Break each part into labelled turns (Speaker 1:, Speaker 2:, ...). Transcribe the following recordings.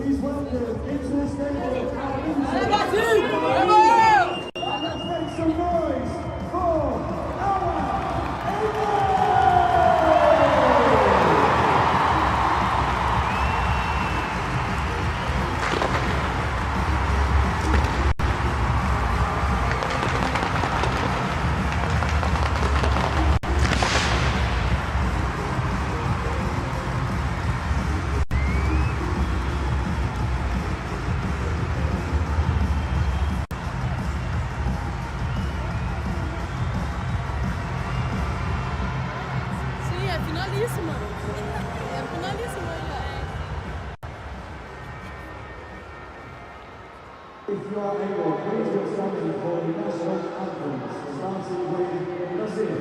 Speaker 1: Please welcome into the stable our and let's make some noise for our
Speaker 2: finalíssima. É finalíssima já.
Speaker 1: If you are able, please get standing for the national anthems, starting with Lionesses.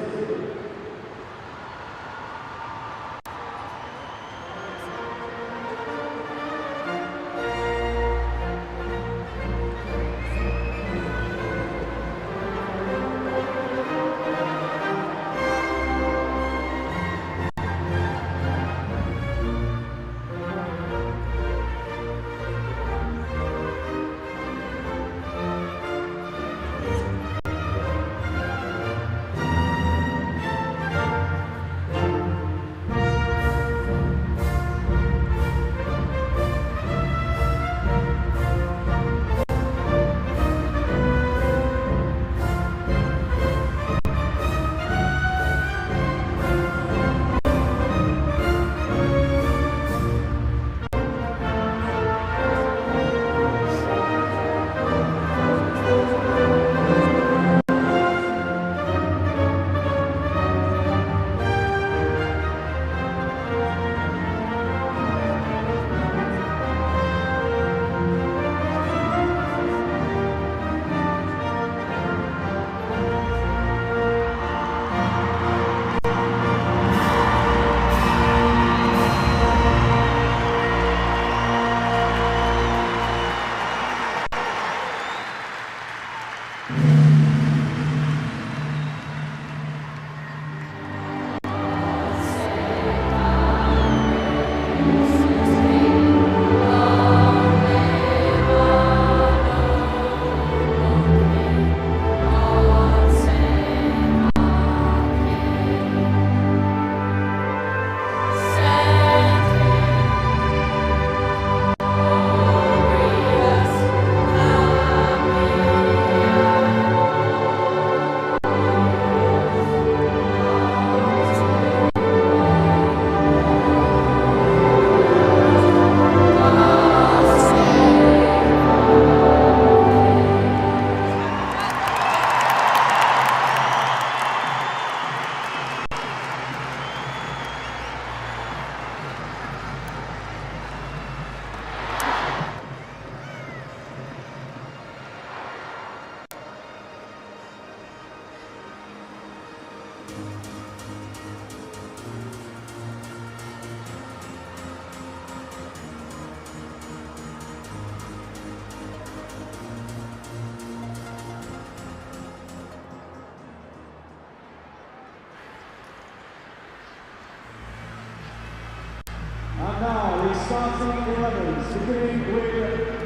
Speaker 1: And now the starting 11s, beginning with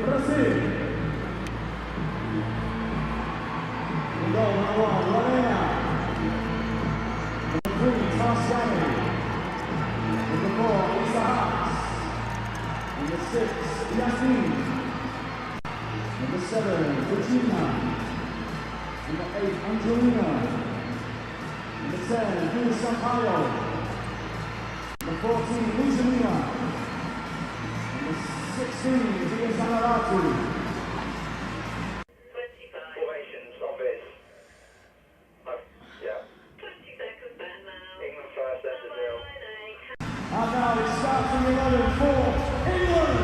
Speaker 1: Brazil. In goal number 1, Lorena. Number 3, Tarsani. Number 4, Isaac. Number 6, Yasin. Number 7, Virginia. Number 8, Angelina. Number 10, Vila Sampaio. Number 14, Lisa Lima. Number 16, Dia Sanaratu.
Speaker 3: 25 formations of this. Yeah.
Speaker 4: 20 seconds back now.
Speaker 3: England first, that's the deal.
Speaker 1: And now it's starting 11 for England.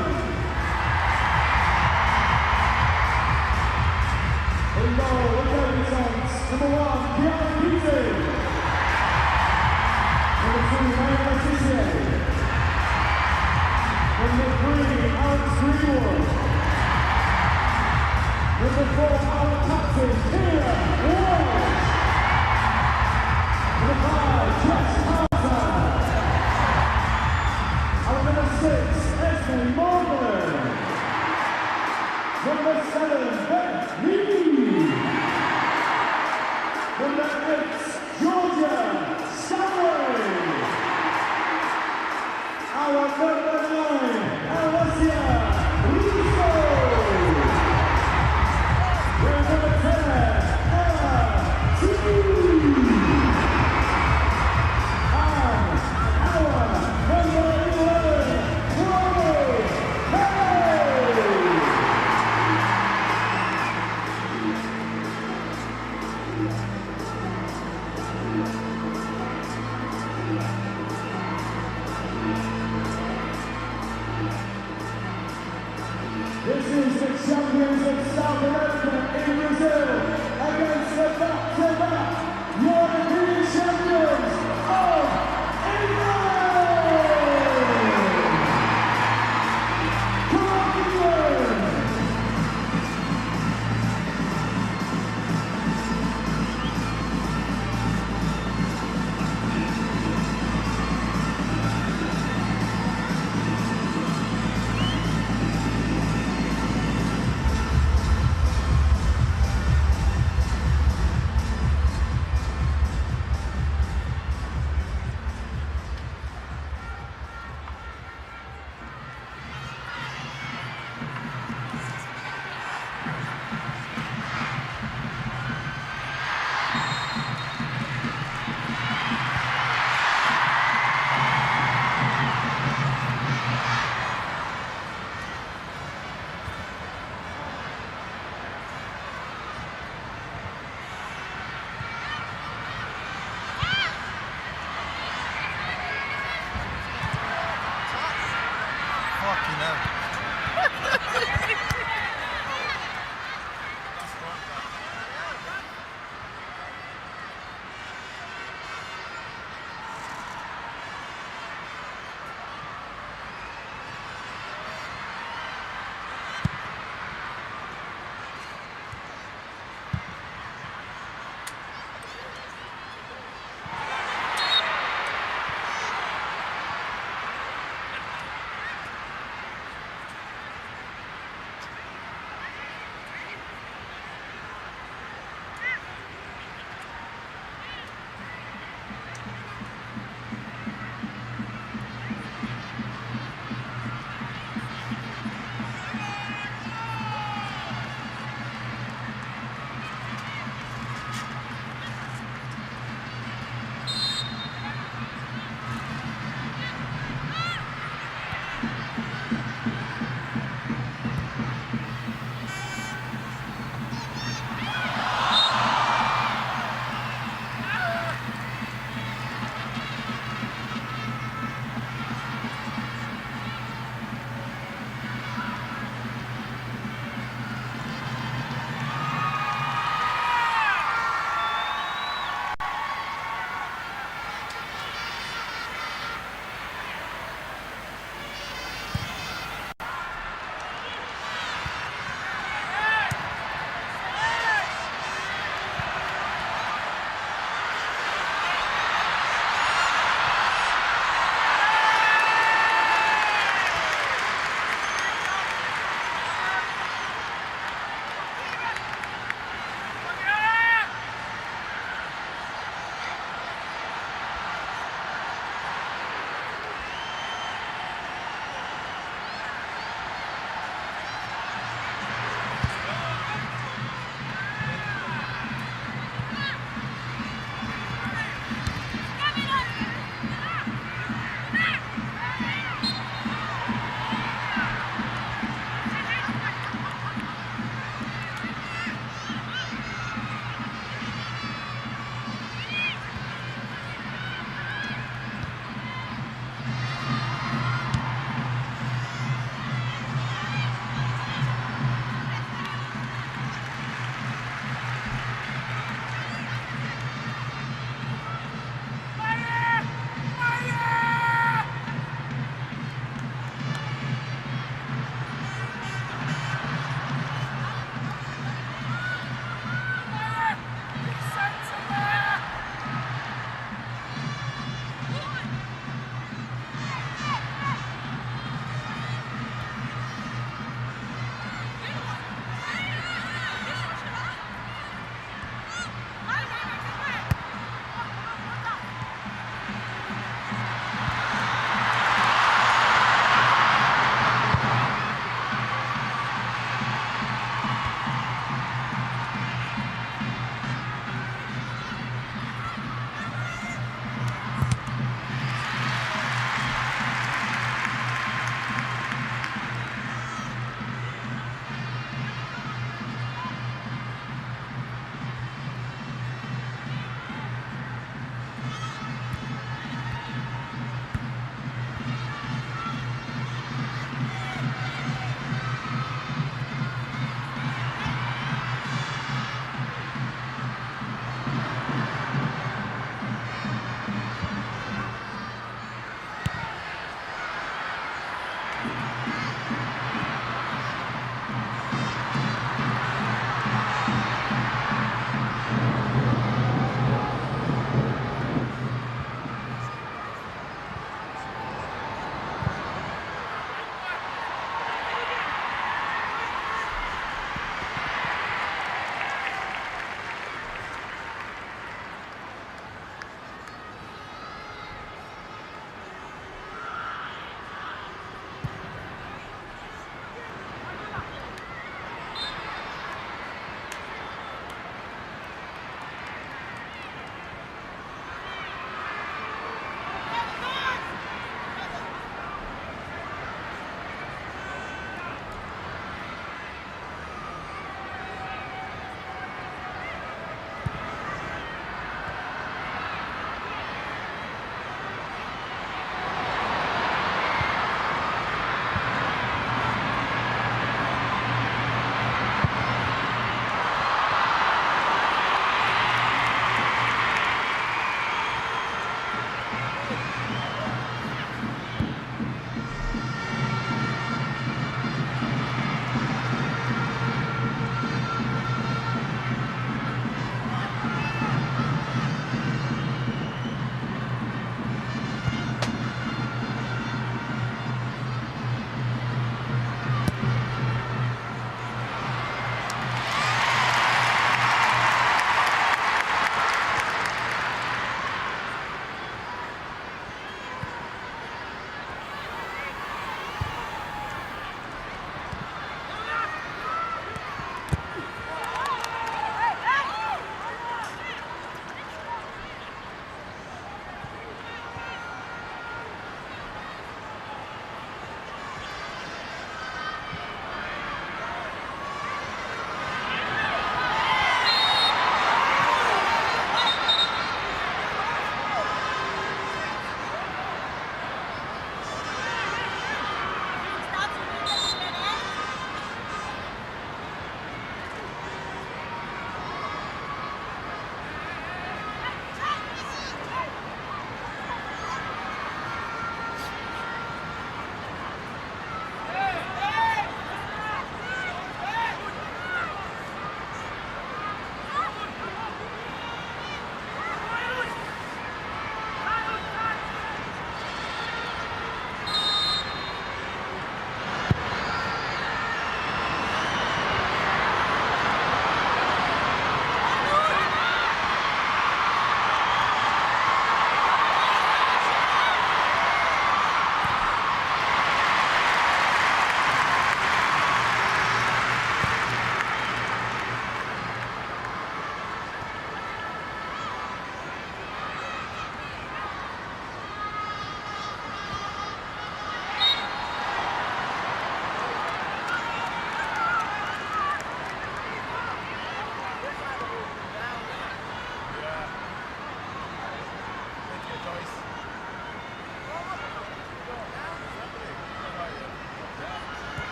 Speaker 1: In goal, the debutants. Number 1, Kiara Peter. Number 3, Alex Greenwood. Number 4, our captain, Kira Ward. Number 5, Jess Carter. Our number 6, Esme Morgan.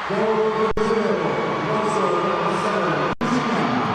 Speaker 1: Goal Brazil, Russell, number 7, Christian.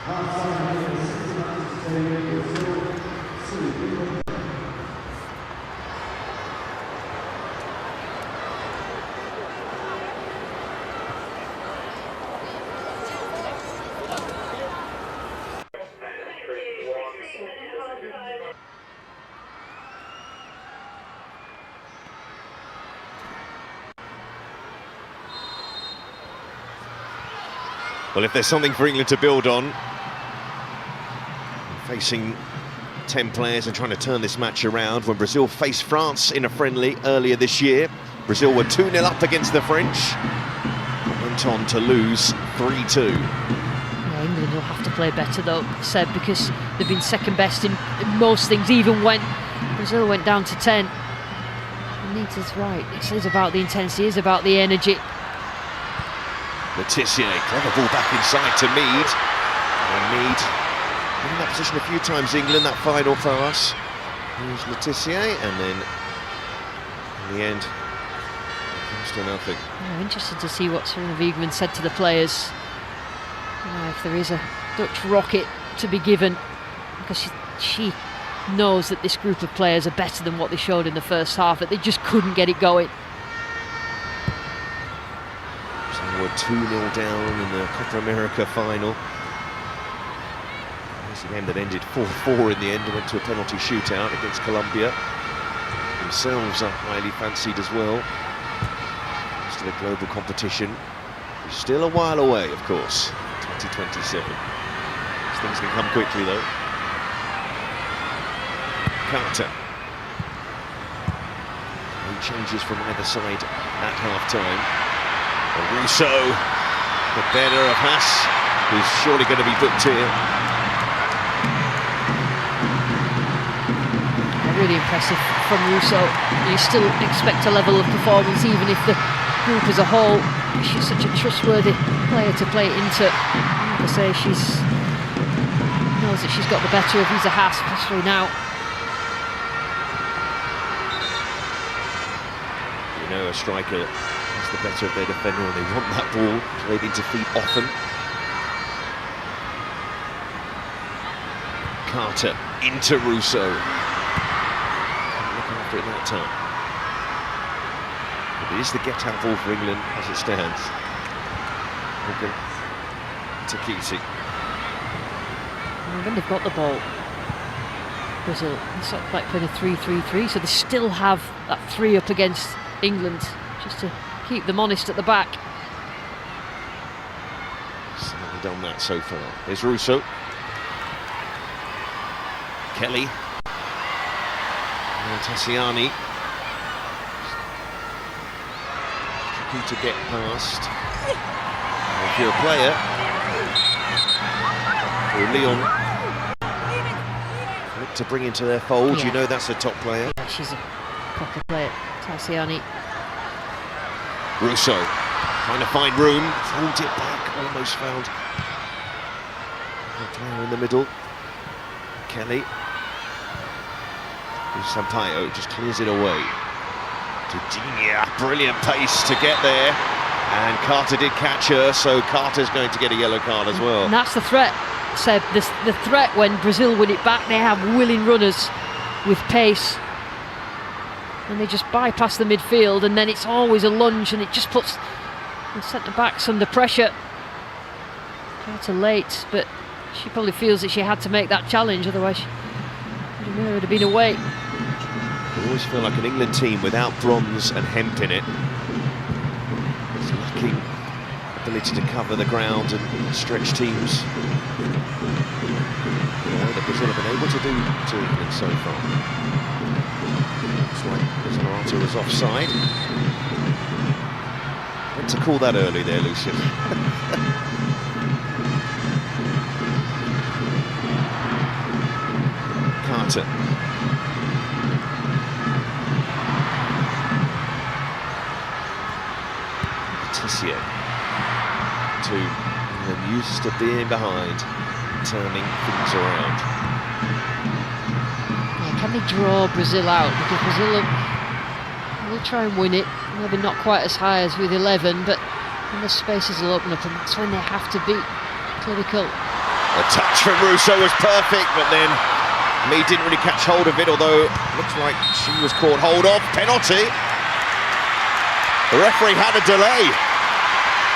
Speaker 1: Half-time minutes, 69 Brazil 2.
Speaker 5: Well, if there's something for England to build on, facing 10 players and trying to turn this match around, when Brazil faced France in a friendly earlier this year, Brazil were 2-0 up against the French, went on to lose 3-2.
Speaker 6: Yeah, England will have to play better though, Seb, because they've been second best in most things, even when Brazil went down to 10. Anita's right, it is about the intensity, it is about the energy.
Speaker 5: Letitia, clever ball back inside to Mead. And Mead in that position a few times, England, that final pass. Here's Letitia, and then in the end, it comes to nothing.
Speaker 6: Yeah, interested to see what Serena Wiegman said to the players. You know, if there is a Dutch rocket to be given, because she knows that this group of players are better than what they showed in the first half, that they just couldn't get it going.
Speaker 5: They were 2-0 down in the Copa America final. It's a game that ended 4-4 in the end and went to a penalty shootout against Colombia. Themselves are highly fancied as well. It's to the global competition. It's still a while away, of course, 2027. These things can come quickly, though. Carter. No changes from either side at half-time. Russo, the better of Haas, who's surely going to be booked here.
Speaker 6: Really impressive from Russo. You still expect a level of performance, even if the group as a whole, she's such a trustworthy player to play it into. Like I say, she knows that she's got the better of Isa Haas, especially now.
Speaker 5: You know, a striker is the better of their defender, and they want that ball played into feet often. Carter into Russo. Couldn't look after it that time. But it is the get-out ball for England as it stands. Morgan Takiti.
Speaker 6: When they've got the ball, Brazil, it's sort of like playing a 3-3-3, so they still have that 3 up against England, just to keep them honest at the back.
Speaker 5: Certainly done that so far. Here's Russo. Kelly. And Tassiani. Tricky to get past. And if you're a player, or Leon, to bring into their fold, you know that's a top player.
Speaker 6: Yeah, she's a proper player, Tassiani.
Speaker 5: Russo trying to find room, pulled it back, almost found a player in the middle. Kelly. Sampaio just clears it away. Virginia, brilliant pace to get there, and Carter did catch her, so Carter's going to get a yellow card as well.
Speaker 6: And that's the threat, Seb. The threat when Brazil win it back, they have willing runners with pace, and they just bypass the midfield, and then it's always a lunge, and it just puts the centre-backs under pressure. Carter late, but she probably feels that she had to make that challenge, otherwise she would have been away.
Speaker 5: I always feel like an England team without Bronze and Hemp in it. It's lacking ability to cover the ground and stretch teams. The way that Brazil have been able to do to England so far. Looks like Zanarata was offside. Meant to call that early there, Lucian. Carter. Letitia. England used to being behind, turning things around.
Speaker 6: Yeah, can they draw Brazil out? Because Brazil will try and win it, maybe not quite as high as with 11, but when the spaces will open up, and that's when they have to be clinical.
Speaker 5: The touch from Russo was perfect, but then Mead didn't really catch hold of it, although it looks like she was caught hold of. Penalty. The referee had a delay,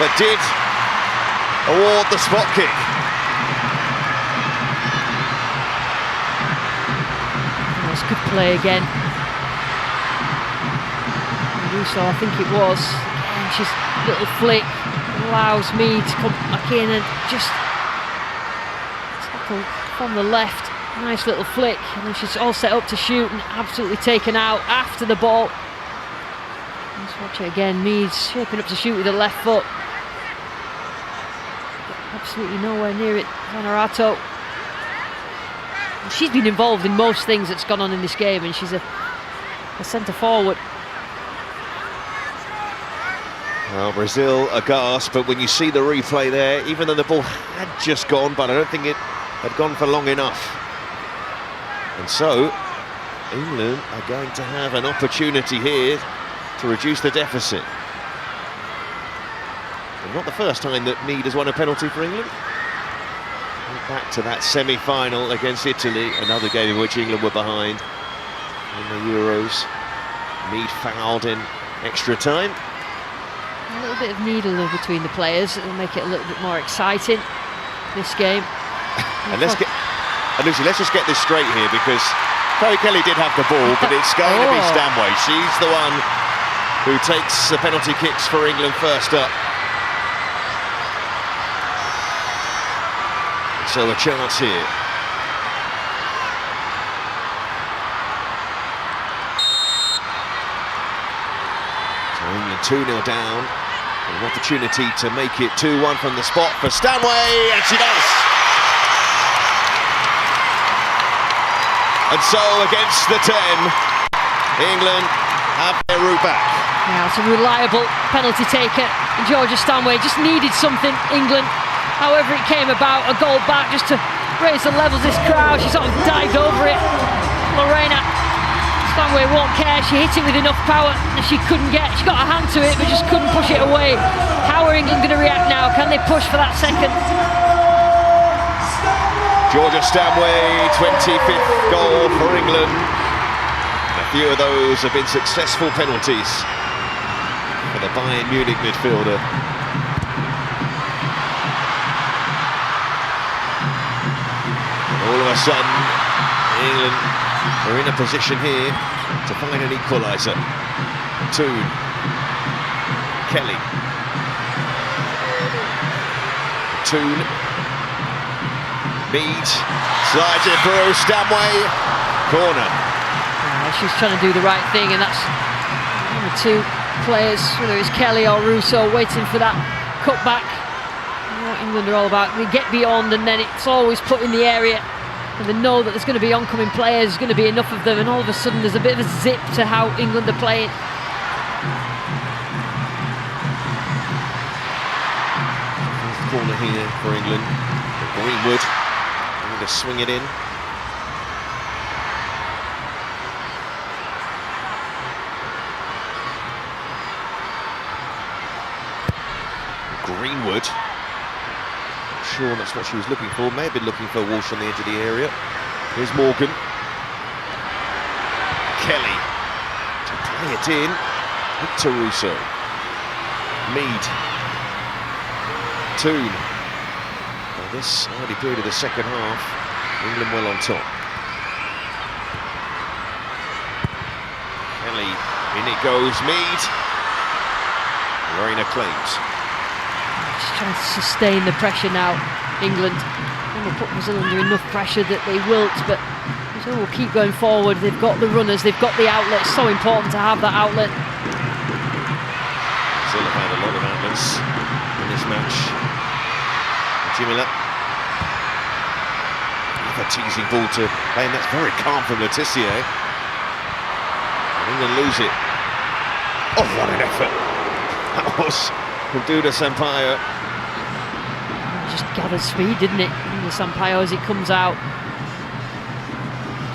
Speaker 5: but did award the spot kick.
Speaker 6: That's good play again. Russo, I think it was. Again, she's little flick allows Mead to come back in and just tackle from the left. Nice little flick, and then she's all set up to shoot and absolutely taken out after the ball. Let's watch it again. Mead's shaping up to shoot with the left foot. But absolutely nowhere near it. Zanerato. She's been involved in most things that's gone on in this game, and she's a centre forward.
Speaker 5: Well, Brazil aghast, but when you see the replay there, even though the ball had just gone, but I don't think it had gone for long enough. And so, England are going to have an opportunity here to reduce the deficit. And not the first time that Mead has won a penalty for England. Back to that semi-final against Italy, another game in which England were behind in the Euros. Mead fouled in extra time.
Speaker 6: A little bit of needle between the players. It'll make it a little bit more exciting, this game.
Speaker 5: And Lucy, let's just get this straight here, because Chloe Kelly did have the ball, but it's going to be Stanway. She's the one who takes the penalty kicks for England first up. So a chance here. So England 2-0 down. An opportunity to make it 2-1 from the spot for Stanway, and she does. And so against the 10, England have their route back.
Speaker 6: Yeah, it's a reliable penalty taker. And Georgia Stanway just needed something, England. However it came about, a goal back just to raise the levels of this crowd. She sort of dived over it. Lorena Stanway won't care. She hit it with enough power that she couldn't get. She got a hand to it, but just couldn't push it away. How are England going to react now? Can they push for that second?
Speaker 5: Georgia Stanway, 25th goal for England. A few of those have been successful penalties for the Bayern Munich midfielder. And all of a sudden, England are in a position here to find an equaliser. Toon, Kelly, Toon. Mead slides it through, Stanway, corner.
Speaker 6: She's trying to do the right thing, and that's one of the two players, whether it's Kelly or Russo, waiting for that cutback. You know what England are all about. They get beyond, and then it's always put in the area, and they know that there's going to be oncoming players, there's going to be enough of them, and all of a sudden there's a bit of a zip to how England are playing.
Speaker 5: Corner here for England. Greenwood to swing it in. Greenwood. Not sure that's what she was looking for. May have been looking for Walsh on the edge of the area. Here's Morgan. Kelly to play it in. Victor Russo. Mead. Toon. This early period of the second half, England well on top. Kelly, in it goes, Mead. Lorena claims.
Speaker 6: Just trying to sustain the pressure now, England. And they'll put Brazil under enough pressure that they wilt, but Brazil will keep going forward. They've got the runners, they've got the outlet. It's so important to have that outlet.
Speaker 5: Brazil have had a lot of outlets in this match. Jimila. Another teasing ball to play, and that's very calm from Letitia. And England lose it. Oh, what an effort. That was from Duda Sampaio.
Speaker 6: Just gathered speed, didn't it? The Sampaio as it comes out.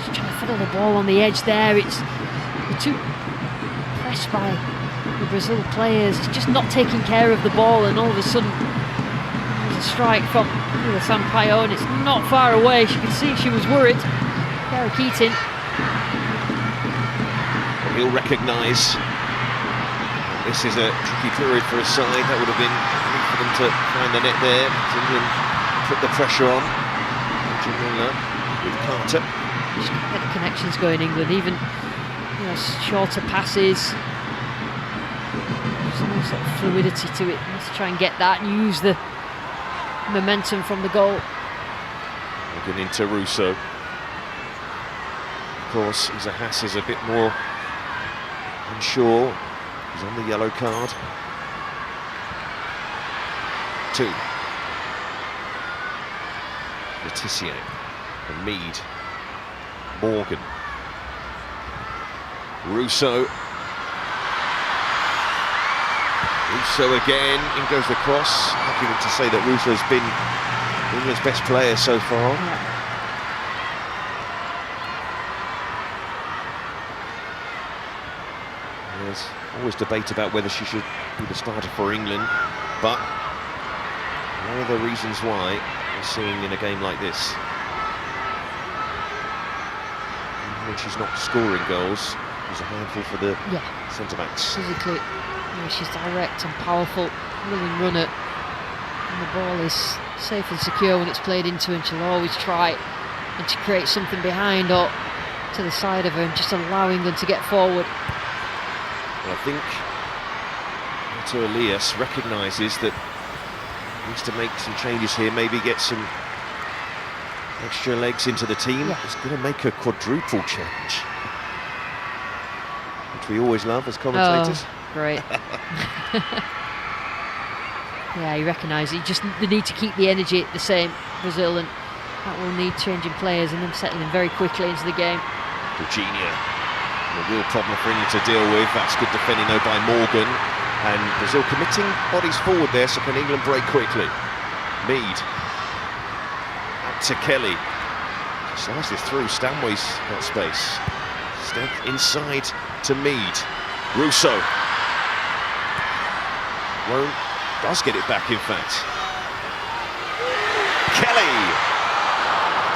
Speaker 6: Just trying to fiddle the ball on the edge there. It's too pressed by the Brazil players. It's just not taking care of the ball, and all of a sudden a strike from Sampaio, and it's not far away. She could see she was worried. Gary Keating.
Speaker 5: He'll recognise this is a tricky period for his side. That would have been good for them to find the net there. England put the pressure on. Miller with Carter.
Speaker 6: Just get the connections going, England. Even shorter passes. There's no sort of fluidity to it. Let's try and get that and use the momentum from the goal.
Speaker 5: Looking into Russo. Of course, Zahas is a bit more unsure. He's on the yellow card. 2. Letitia and Mead. Morgan. Russo. Russo again, in goes the cross. Argument to say that Russo's been England's best player so far.
Speaker 6: Yeah.
Speaker 5: There's always debate about whether she should be the starter for England, but one of the reasons why we're seeing in a game like this, even when she's not scoring goals, is a handful for the centre-backs.
Speaker 6: Physically, she's direct and powerful, willing runner, and the ball is safe and secure when it's played into her, and she'll always try and to create something behind or to the side of her, and just allowing them to get forward.
Speaker 5: I think Elias recognises that he needs to make some changes here, maybe get some extra legs into the team.
Speaker 6: Yeah.
Speaker 5: It's going to make a quadruple change, which we always love as commentators.
Speaker 6: Oh, great. Yeah, you recognise it. They need to keep the energy the same, Brazil, and that will need changing players and them settling very quickly into the game.
Speaker 5: Virginia, a real problem for England to deal with. That's good defending though by Morgan, and Brazil committing bodies forward there, so can England break quickly? Mead, out to Kelly, slices through, Stanway's got space. Step inside to Mead. Russo. Rome does get it back, in fact. Kelly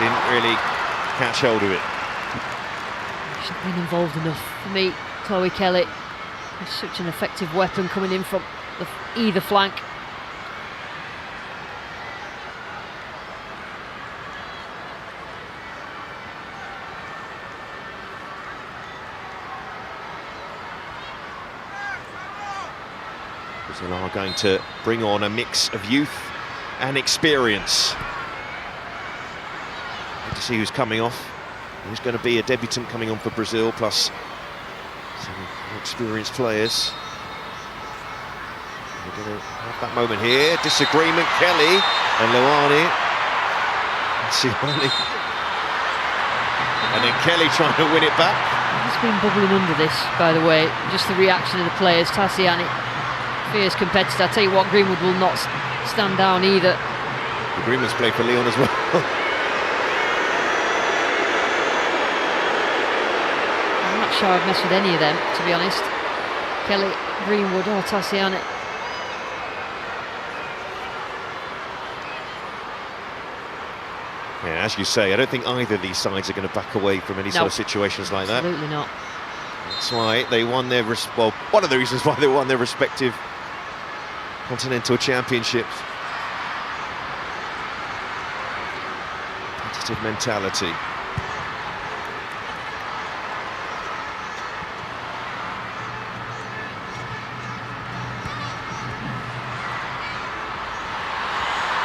Speaker 5: didn't really catch hold of it.
Speaker 6: She's not been involved enough for me. Chloe Kelly is such an effective weapon coming in from either flank.
Speaker 5: Brazil are going to bring on a mix of youth and experience. Good to see who's coming off. Who's going to be a debutant coming on for Brazil, plus some experienced players. We're going to have that moment here. Disagreement, Kelly and Luani. And then Kelly trying to win it back.
Speaker 6: He's been bubbling under this, by the way. Just the reaction of the players. Tassiani, fierce competitor. I tell you what, Greenwood will not stand down either.
Speaker 5: The Greenwood's played for Lyon as well.
Speaker 6: I'm not sure I'd mess with any of them, to be honest. Kelly, Greenwood or Tassiani.
Speaker 5: Yeah, as you say, I don't think either of these sides are going to back away from any sort of situations like that.
Speaker 6: Absolutely not.
Speaker 5: That's why they won their well, one of the reasons why they won their respective continental championships. Competitive mentality.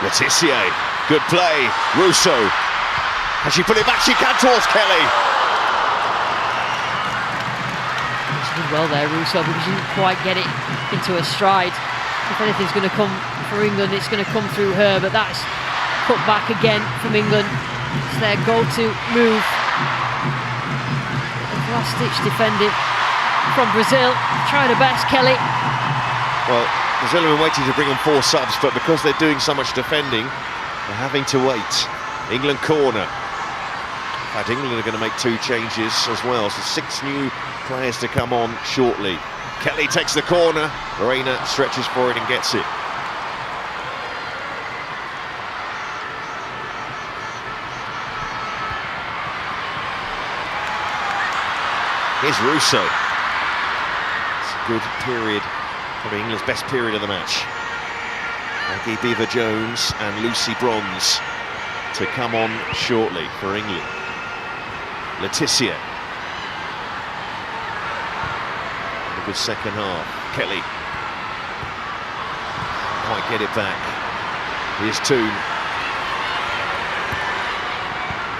Speaker 5: Letitia, good play. Russo, and she put it back. She can towards Kelly.
Speaker 6: She did well there, Russo, because she didn't quite get it into her stride. If anything's going to come for England, it's going to come through her, but that's cut back again from England. It's their go-to move. Last-ditch defending from Brazil. Try the best, Kelly.
Speaker 5: Well, Brazil have been waiting to bring on 4 subs, but because they're doing so much defending, they're having to wait. England corner. In fact, England are going to make 2 changes as well, so 6 new players to come on shortly. Kelly takes the corner. Lorena stretches for it and gets it. Here's Russo. It's a good period, probably England's best period of the match. Maggie Beaver-Jones and Lucy Bronze to come on shortly for England. Laetitia. A good second half. Kelly. Can't quite get it back. Here's Toon. In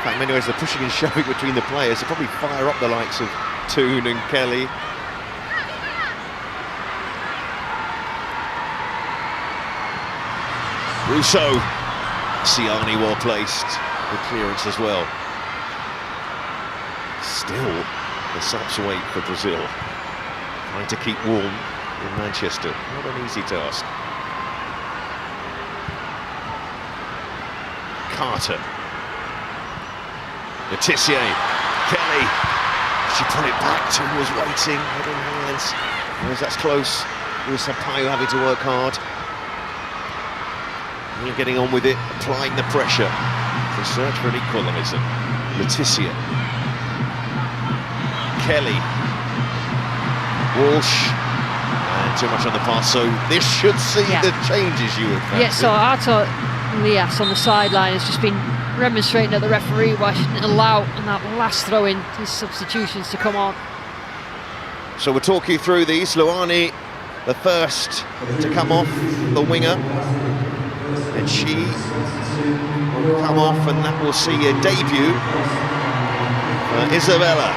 Speaker 5: fact, in many ways, the pushing and shoving between the players will probably fire up the likes of Toon and Kelly. Russo. Siani well placed. Good clearance as well. Still, the subs wait for Brazil. Trying to keep warm in Manchester. Not an easy task. Carter. Laetitia. Kelly. She put it back. Toon was waiting. Head in hands. Whereas that's close. Here's Sampaio having to work hard. England getting on with it, applying the pressure to search for an equaliser. Laetitia. Kelly. Walsh. And too much on the pass, so this should see the changes you would fancy.
Speaker 6: Yeah, so Arto Lias on the sideline has just been remonstrating at the referee why she didn't allow in that last throw-in his substitutions to come on.
Speaker 5: So we'll talk you through these. Luani, the first to come off, the winger. And she will come off, and that will see a debut for Isabella.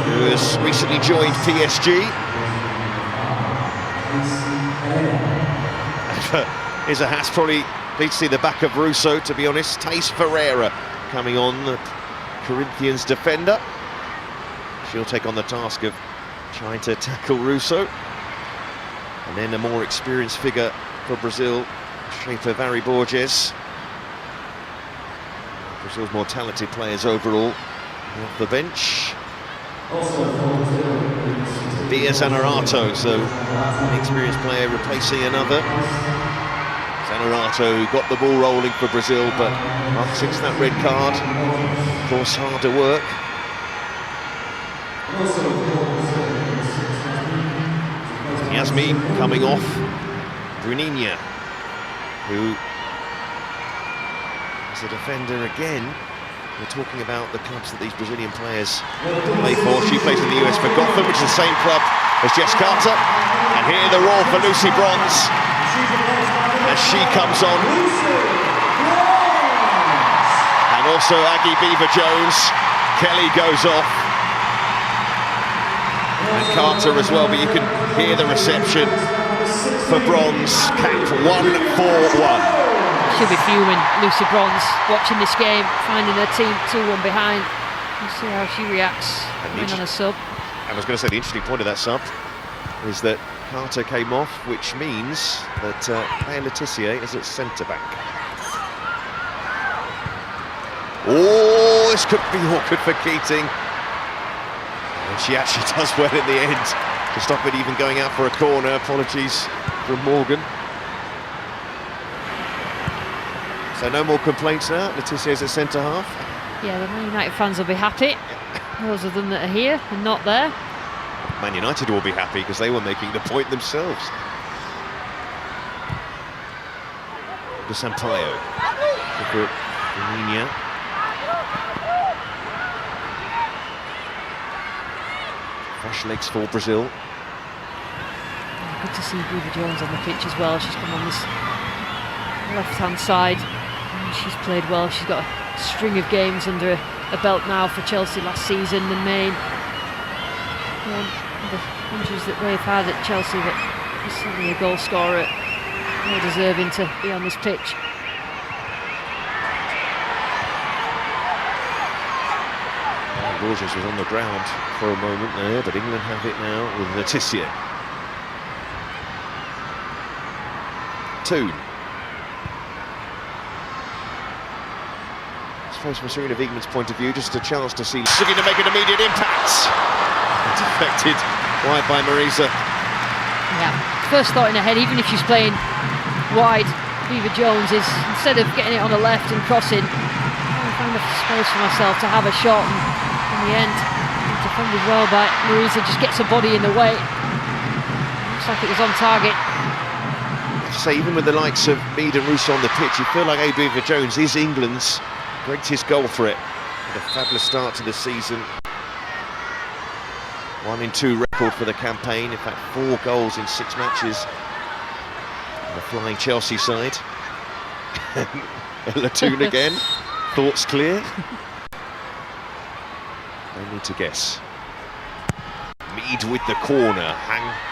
Speaker 5: Who has recently joined PSG. Here's a hat, probably need to see the back of Russo, to be honest. Thais Ferreira coming on, the Corinthians defender. She'll take on the task of trying to tackle Russo. And then a more experienced figure for Brazil, shape of Ari Borges. Brazil's more talented players overall. Off the bench. Bia Zanerato, so an experienced player replacing another. Zanerato got the ball rolling for Brazil, but since that red card, of course, harder work. Yasmin coming off. Bruninha, who is a defender again. We're talking about the clubs that these Brazilian players play for. She plays in the US for Gotham, which is the same club as Jess Carter. And here the roar for Lucy Bronze as she comes on. And also Aggie Beaver-Jones. Kelly goes off. And Carter as well, but you can hear the reception for Bronze. Cap 1-4-1.
Speaker 6: She'll be fuming, Lucy Bronze, watching this game, finding her team 2-1 behind. We'll see how she reacts coming on a sub.
Speaker 5: I was going to say, the interesting point of that sub is that Carter came off, which means that Claire Laetitia is at centre-back. Oh, this could be awkward for Keating. And she actually does well in the end to stop it even going out for a corner. Apologies from Morgan. So no more complaints now. Letitia's at centre-half.
Speaker 6: Yeah, the Man United fans will be happy. Those of them that are here and not there.
Speaker 5: Man United will be happy because they were making the point themselves. The Sampaio. Bruninha. Fresh legs for Brazil.
Speaker 6: Good to see Beaver-Jones on the pitch as well. She's come on this left-hand side. She's played well. She's got a string of games under a belt now for Chelsea last season and Maine. The injuries that they've had at Chelsea, but she's certainly a goal scorer, more deserving to be on this pitch.
Speaker 5: Borges was on the ground for a moment there, but England have it now with Laetitia. Toon. I suppose from Serena Wiegmann's point of view, just a chance to see looking to make an immediate impact. Deflected wide by Marisa.
Speaker 6: Yeah, first thought in her head, even if she's playing wide Beaver Jones is, instead of getting it on the left and crossing, I found a space for myself to have a shot, and in the end, defended well by Marisa, just gets her body in the way. Looks like it was on target.
Speaker 5: So even with the likes of Mead and Russo on the pitch, you feel like Beaver Jones is England's greatest goal threat. With a fabulous start to the season. 1-2 record for the campaign. In fact, 4 goals in 6 matches. The flying Chelsea side. Latoon again. Thoughts clear? No need to guess. Mead with the corner,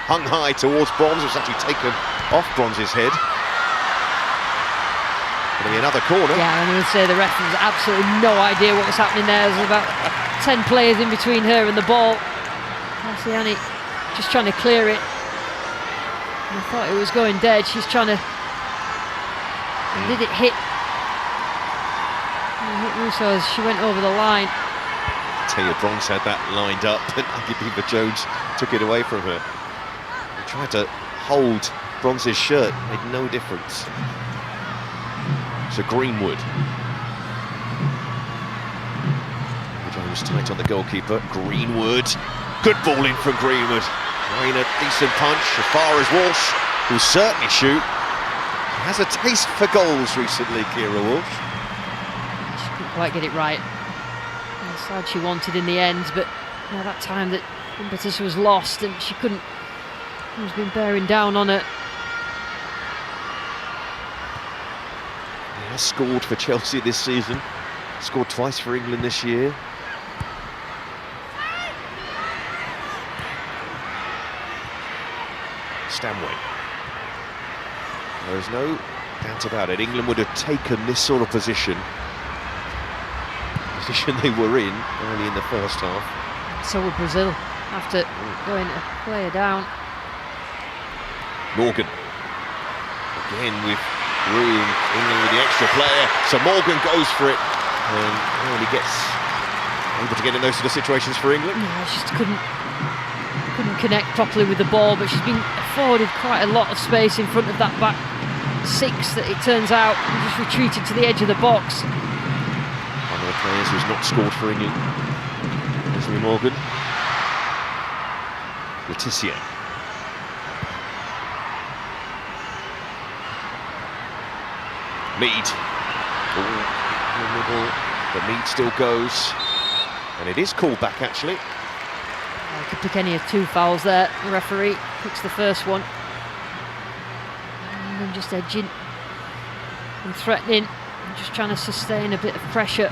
Speaker 5: hung high towards Bronze. It's actually taken off Bronze's head. Going to be another corner.
Speaker 6: Yeah, I'm going to say the ref has absolutely no idea what was happening there. There's about 10 players in between her and the ball. Marciani just trying to clear it. I thought it was going dead. She's trying to... Did it hit? It hit Russo as she went over the line.
Speaker 5: I tell you, Bronze had that lined up, and Beaver Jones took it away from her. He tried to hold Bronze's shirt, made no difference. So Greenwood. Beaver Jones tight on the goalkeeper. Greenwood. Good ball in from Greenwood. Throwing a decent punch as far as Walsh, who'll certainly shoot. Has a taste for goals recently, Kira Walsh.
Speaker 6: She couldn't quite get it right. The side she wanted in the end, but you know, that time that impetus was lost and she couldn't. He's been bearing down on it.
Speaker 5: He has scored for Chelsea this season. Scored twice for England this year. Stanway. There is no doubt about it. England would have taken this sort of position they were in early in the first half.
Speaker 6: So would Brazil after going to play her down.
Speaker 5: Morgan. Again with room. England with the extra player. So Morgan goes for it and really gets able to get in those sort of situations for England.
Speaker 6: Yeah, she just couldn't connect properly with the ball, but she's been afforded quite a lot of space in front of that back 6 that it turns out and just retreated to the edge of the box.
Speaker 5: One of the players who's not scored for England. Leslie Morgan. Letitia. Mead. Ball in the middle, but Mead still goes. And it is called back actually.
Speaker 6: I could pick any of 2 fouls there. The referee picks the first one. And then just edging and threatening and just trying to sustain a bit of pressure.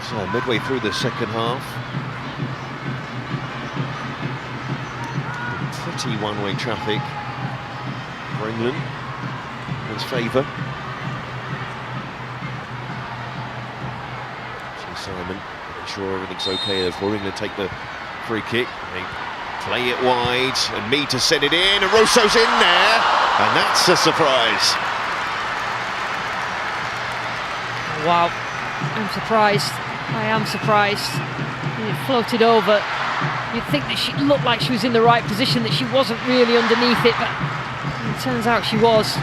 Speaker 5: So midway through the second half. Pretty one-way traffic for England in his favour. Simon making sure everything's okay before England take the free kick. They play it wide and Mead to send it in and Russo's in there and that's a surprise.
Speaker 6: Wow, I'm surprised. I am surprised. It floated over. You'd think that she looked like she was in the right position, that she wasn't really underneath it, but it turns out she was.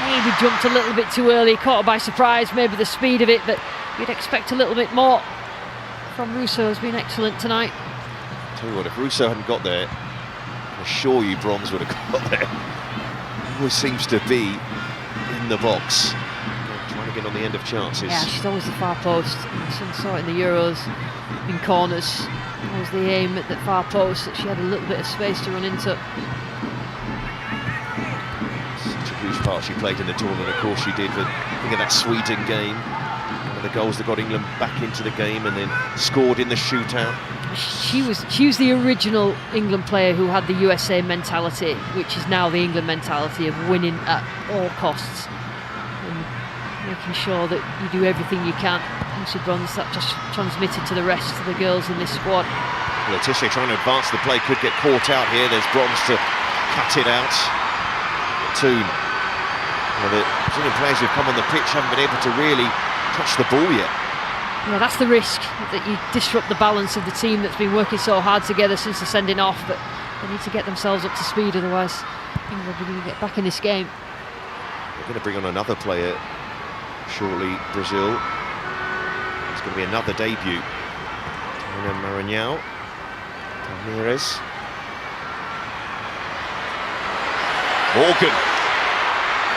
Speaker 6: Maybe jumped a little bit too early, caught her by surprise, maybe the speed of it, but you'd expect a little bit more from Russo. Has been excellent tonight.
Speaker 5: Tell you what, if Russo hadn't got there, I assure you Bronze would have got there. He always seems to be in the box, trying to get on the end of chances.
Speaker 6: Yeah, she's always the far post. Some saw it in the Euros, in corners. That was the aim at the far post, that she had a little bit of space to run into.
Speaker 5: Such a huge part she played in the tournament, of course she did, but think of that Sweden game. One of the goals that got England back into the game and then scored in the shootout.
Speaker 6: She was the original England player who had the USA mentality, which is now the England mentality of winning at all costs. And making sure that you do everything you can. Lucy Bronze, that just transmitted to the rest of the girls in this squad.
Speaker 5: Letitia trying to advance the play, could get caught out here. There's Bronze to cut it out. Toon. Well, the Brazilian players who've come on the pitch haven't been able to really touch the ball yet.
Speaker 6: Yeah, that's the risk, that you disrupt the balance of the team that's been working so hard together since the sending off, but they need to get themselves up to speed, otherwise England are going to get back in this game.
Speaker 5: They're going to bring on another player shortly, Brazil. It's going to be another debut. Tana Maranhão, Palmeiras. Morgan,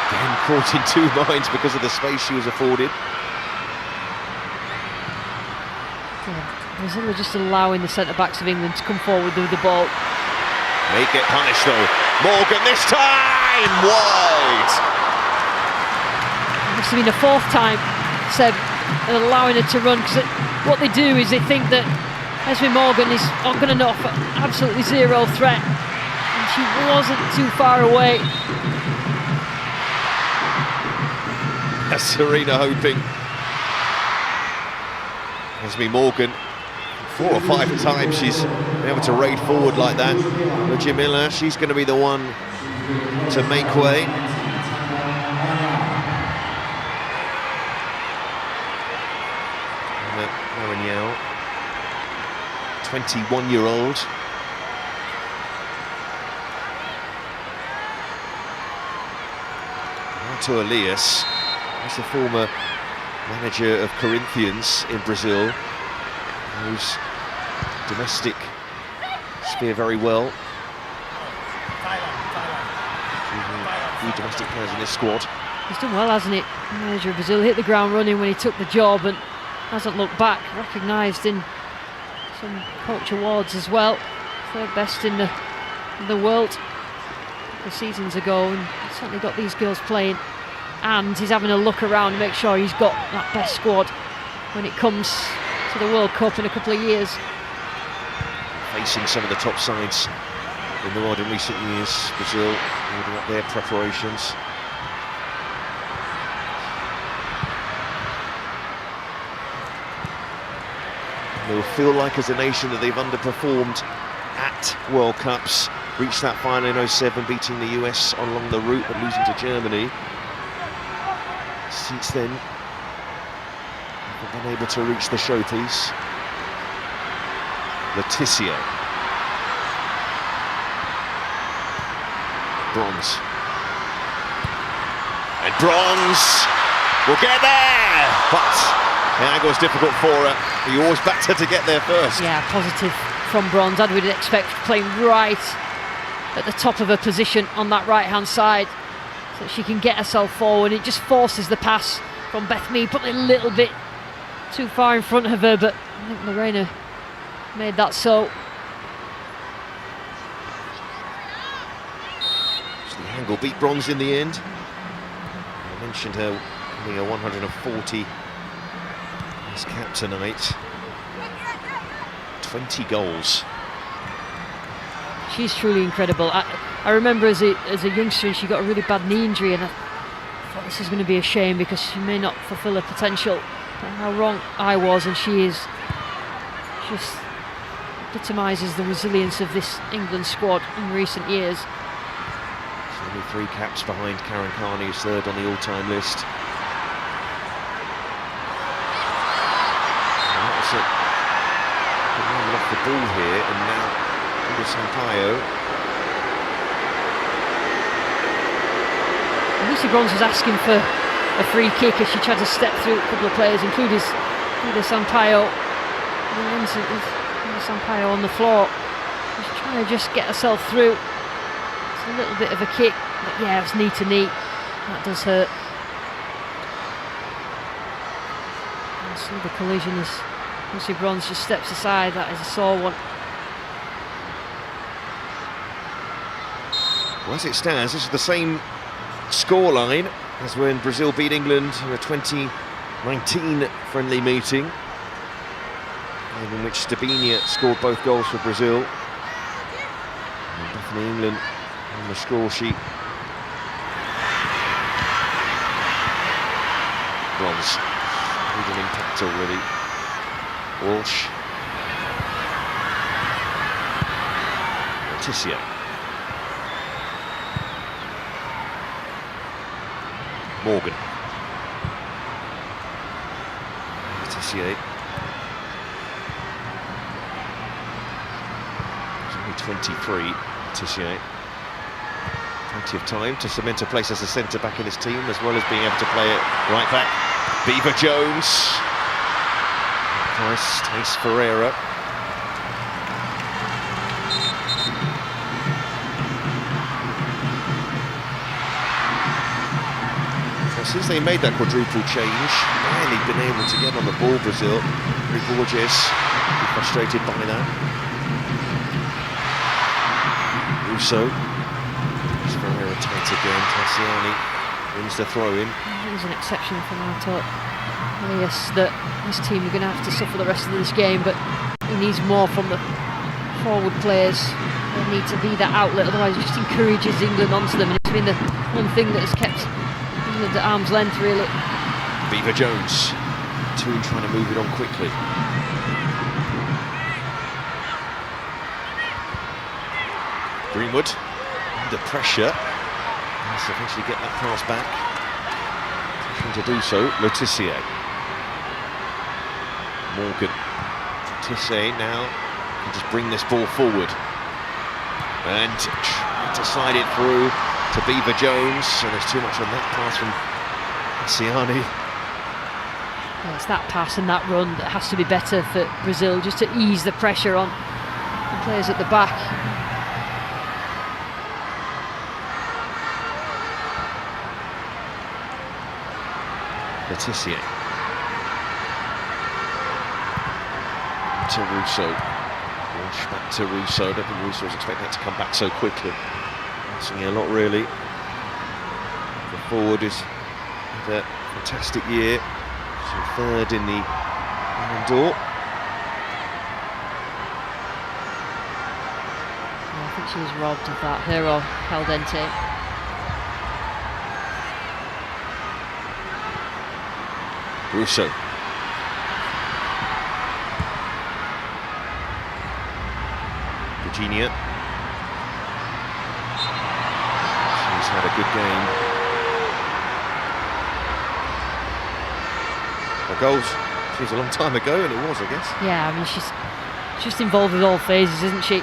Speaker 5: again caught in two minds because of the space she was afforded.
Speaker 6: Yeah, Brazil are just allowing the centre-backs of England to come forward with the ball.
Speaker 5: May get punished though. Morgan this time, wide!
Speaker 6: It must have been a fourth time, Seb, allowing her to run, because what they do is they think that Esme Morgan is going to offer absolutely zero threat, and she wasn't too far away.
Speaker 5: That's Serena hoping. Esme Morgan, 4 or 5 times she's been able to raid forward like that. Ludmilla, she's going to be the one to make way. Maranhão, 21-year-old. Arthur Elias, he's the former manager of Corinthians in Brazil, knows domestic sphere very well. A few domestic players in this squad.
Speaker 6: He's done well, hasn't he? Manager of Brazil hit the ground running when he took the job and hasn't looked back. Recognised in some coach awards as well. Third best in the world a couple of seasons ago, and he's certainly got these girls playing. And he's having a look around to make sure he's got that best squad when it comes to the World Cup in a couple of years.
Speaker 5: Facing some of the top sides in the world in recent years, Brazil building up their preparations. They'll feel like as a nation that they've underperformed at World Cups. Reached that final in 07, beating the US along the route but losing to Germany. Since then, they've been able to reach the showpiece. Leticia. Bronze. And Bronze will get there! But the angle's difficult for her. You always backed her to get there first.
Speaker 6: Yeah, positive from Bronze. I would expect playing right at the top of her position on that right-hand side, so that she can get herself forward. It just forces the pass from Beth Mead, probably a little bit too far in front of her, but I think Lorena made that so.
Speaker 5: The angle beat Bronze in the end. I mentioned her winning a 140 as cap tonight. 20 goals.
Speaker 6: She's truly incredible. I remember as a youngster, and she got a really bad knee injury, and I thought this is going to be a shame because she may not fulfil her potential. But how wrong I was, and she is just epitomises the resilience of this England squad in recent years.
Speaker 5: She's only 3 caps behind Karen Carney, who's third on the all-time list. And that was a good moment off the ball here, and now Ida Sampaio.
Speaker 6: Lucy Bronze was asking for a free kick as she tried to step through a couple of players, including Ida Sampaio. Ida Sampaio on the floor. She's trying to just get herself through. It's a little bit of a kick, but yeah, it's knee to knee. That does hurt. You see the collision as Lucy Bronze just steps aside. That is a sore one.
Speaker 5: Well, as it stands, this is the same scoreline as when Brazil beat England in a 2019 friendly meeting, in which Stebinia scored both goals for Brazil. And definitely England on the score sheet. Bronze made an impact already. Walsh. Leticia. Morgan. Letizier. He's only 23, Letizier. Plenty of time to cement a place as a centre-back in his team, as well as being able to play it right back. Beaver Jones. Nice, Tace Ferreira. Since they made that quadruple change, barely been able to get on the ball, Brazil. Borges, frustrated by that. Russo. Ferreira tight again. Tassiani wins the throw-in.
Speaker 6: It was an exception from I thought. Yes, that his team are going to have to suffer the rest of this game, but he needs more from the forward players. They need to be that outlet, otherwise it just encourages England onto them, and it's been the one thing that has kept England at arm's length, really.
Speaker 5: Beaver Jones, Toon trying to move it on quickly. Greenwood, under pressure. Let's eventually get that pass back. Trying to do so, Letizier. Morgan. Letizier now can just bring this ball forward. And trying to slide it through to Beaver Jones. And there's too much on that pass from Tassiani.
Speaker 6: Yeah, it's that pass and that run that has to be better for Brazil, just to ease the pressure on the players at the back.
Speaker 5: Letizier. To Russo. Walsh back to Russo. I don't think Russo was expecting that to come back so quickly. Missing a lot, really. The forward has had a fantastic year. So third in the Ballon d'Or.
Speaker 6: Yeah, I think she was robbed of that. Her or Caldente.
Speaker 5: Russo. Virginia. She's had a good game. Her goals, she's a long time ago, and it was, I guess.
Speaker 6: Yeah, I mean, she's just involved with all phases, isn't she?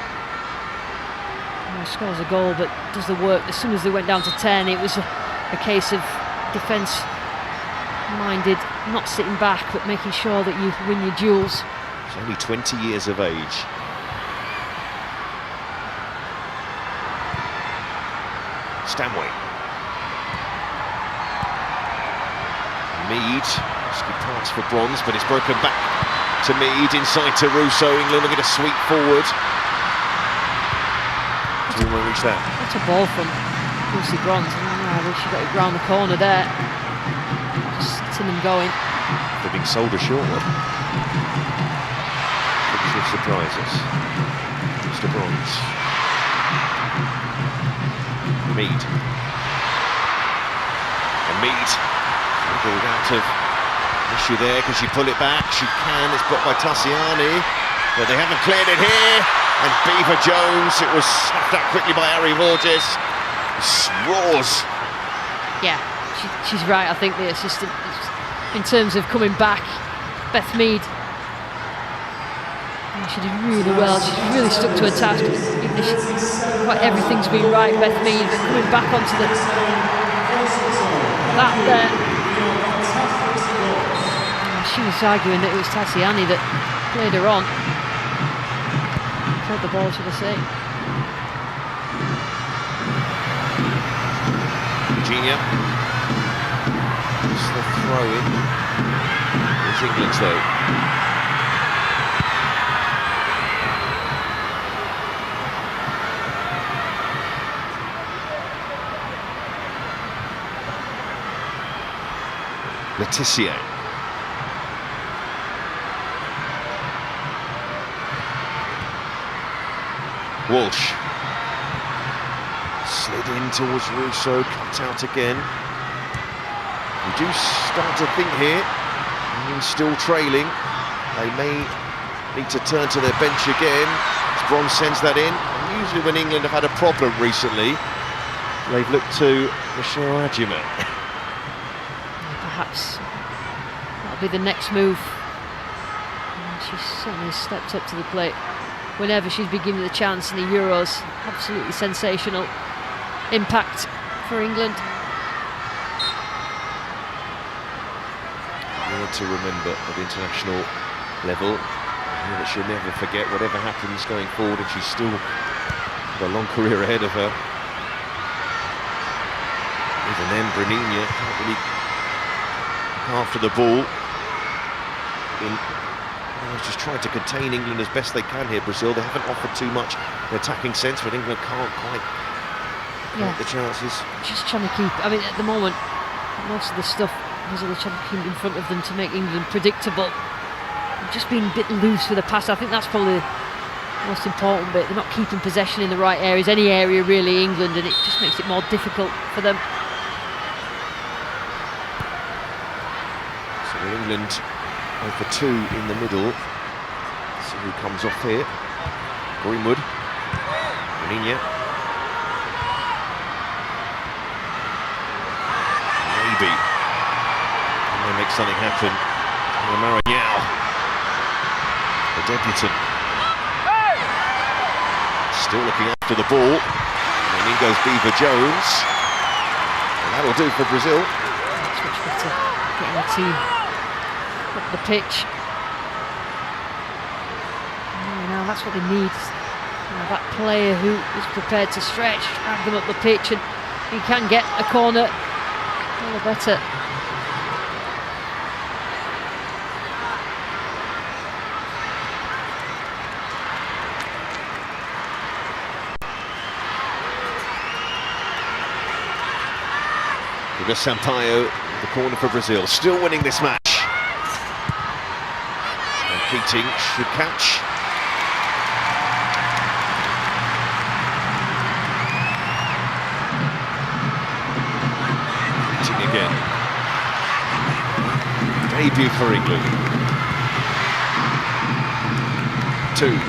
Speaker 6: Scores a goal, but does the work. As soon as they went down to 10, it was a case of defence minded, not sitting back, but making sure that you win your duels.
Speaker 5: She's only 20 years of age. Stanway. Mead, risky pass for Bronze, but it's broken back to Mead, inside to Russo. England are going to sweep forward. Do we reach that?
Speaker 6: That's a ball from Lucy Bronze. I wish she got it round the corner there. Just getting them going.
Speaker 5: They're being sold ashore. Should surprise us. Mr. Bronze. Mead. And Mead pulled out of issue there. Can she pull it back? She can. It's blocked by Tassiani. But they haven't cleared it here. And Beaver Jones, it was snapped out quickly by Harry Borges. Roars.
Speaker 6: Yeah, she's right. I think the assistant, in terms of coming back, Beth Mead, she did really well. She's really stuck to her task. Quite everything's been right, Beth Mead, but coming back onto that there. She was arguing that it was Tassiani that played her on. Played the ball, should I say.
Speaker 5: Virginia. It's the throw-in. It's England's though. Letizier. Walsh. Slid in towards Russo, cut out again. We do start to think here, still trailing, they may need to turn to their bench again. As Bronze sends that in. And usually when England have had a problem recently, they've looked to Michelle Adjuma.
Speaker 6: perhaps that'll be the next move. And she's certainly stepped up to the plate whenever she's been given the chance in the Euros. Absolutely sensational impact for England.
Speaker 5: To remember at international level, that she'll never forget whatever happens going forward, and she's still got a long career ahead of her. Even then, Bruninia can't really look after the ball. Just trying to contain England as best they can here. Brazil, they haven't offered too much in attacking sense, but England can't quite get the chances.
Speaker 6: Just trying to keep. I mean, at the moment, most of the stuff Brazil are trying to keep in front of them to make England predictable. They've just been a bit loose with the pass. I think that's probably the most important bit. They're not keeping possession in the right areas, any area really, England, and it just makes it more difficult for them.
Speaker 5: So England over 2 in the middle. See who comes off here. Greenwood. Bruninia. Maybe. Make something happen. Maranyao, the debutant, still looking after the ball, and in goes Beaver Jones, and that'll do for Brazil.
Speaker 6: It's much better getting the team up the pitch. Now that's what they need. That player who is prepared to stretch, drag them up the pitch, and he can get a corner. All the better.
Speaker 5: Sampaio, the corner for Brazil, still winning this match. And Keating should catch. Keating again. Debut for England. 2.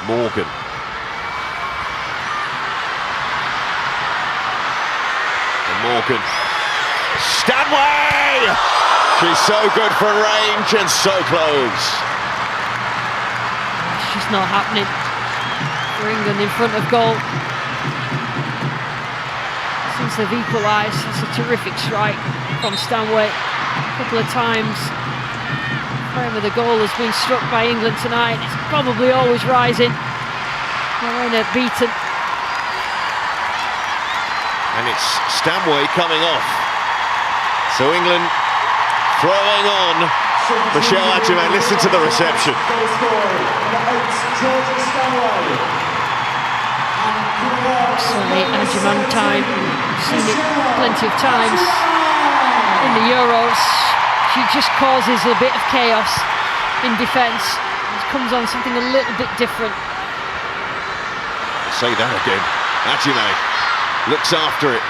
Speaker 5: Morgan. And Morgan. Stanway! She's so good for range and so close.
Speaker 6: She's not happening for England in front of goal. Since they've equalised, it's a terrific strike from Stanway. A couple of times. Frame of the goal has been struck by England tonight. It's probably always rising. Lorena beaten.
Speaker 5: And it's Stanway coming off. So England throwing on Michelle Adjumé. Listen to the reception.
Speaker 6: Certainly Adjumé time. We've seen it plenty of times in the Euros. She just causes a bit of chaos in defence. It comes on something a little bit different.
Speaker 5: Say that again. Adjumé looks after it.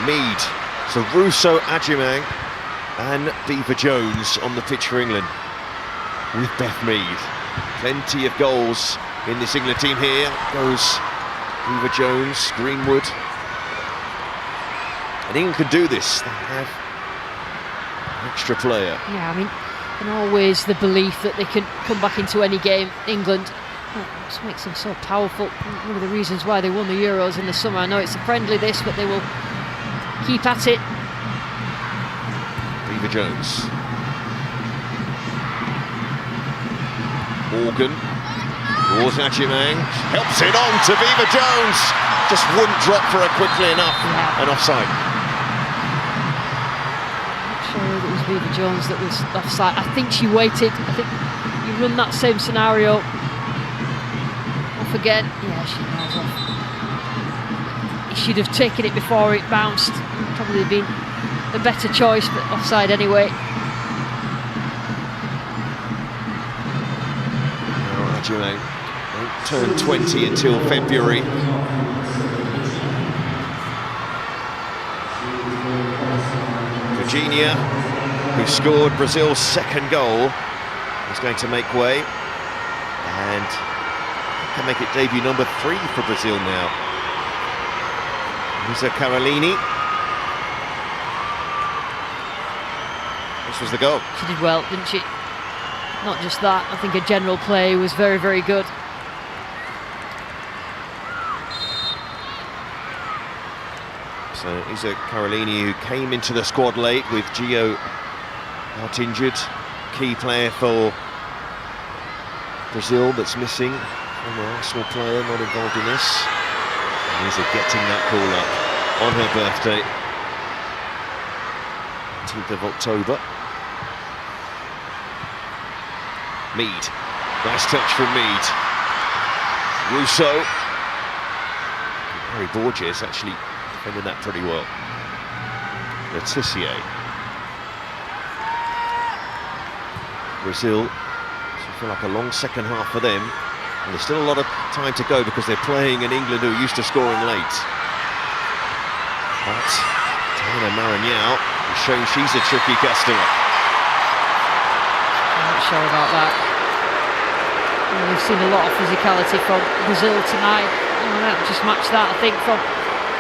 Speaker 5: Mead. So Russo, Adjumé and Beaver Jones on the pitch for England with Beth Mead. Plenty of goals in this England team. Here goes Beaver Jones, Greenwood. And England can do this. They have extra player.
Speaker 6: Yeah, I mean, and always the belief that they can come back into any game. England, what makes them so powerful. One of the reasons why they won the Euros in the summer. I know it's a friendly this, but they will keep at it.
Speaker 5: Beaver Jones. Morgan towards Adjumé, helps it on to Beaver Jones. Just wouldn't drop for her quickly enough. And offside.
Speaker 6: It was Beaver Jones that was offside. I think she waited. I think you run that same scenario off again. Yeah, she knows off. He should have taken it before it bounced. Probably been the better choice, but offside anyway.
Speaker 5: Now Adjumé won't turn 20 until February. Virginia, who scored Brazil's second goal, is going to make way, and can make it debut number 3 for Brazil now. Here's Carolini. This was the goal.
Speaker 6: She did well, didn't she? Not just that, I think her general play was very, very good.
Speaker 5: So Isa Carolini, who came into the squad late with Gio out injured, key player for Brazil that's missing, former Arsenal player not involved in this. And Isa getting that call up on her birthday, 10th of October. Mead, nice touch from Mead. Russo. Harry Borges actually defended that pretty well. Letitia. Brazil, so feel like a long second half for them, and there's still a lot of time to go because they're playing in England, who are used to scoring late. But Diana Maranhão has shown she's a tricky customer.
Speaker 6: I'm not sure about that. We've seen a lot of physicality from Brazil tonight. That just matched that, I think, from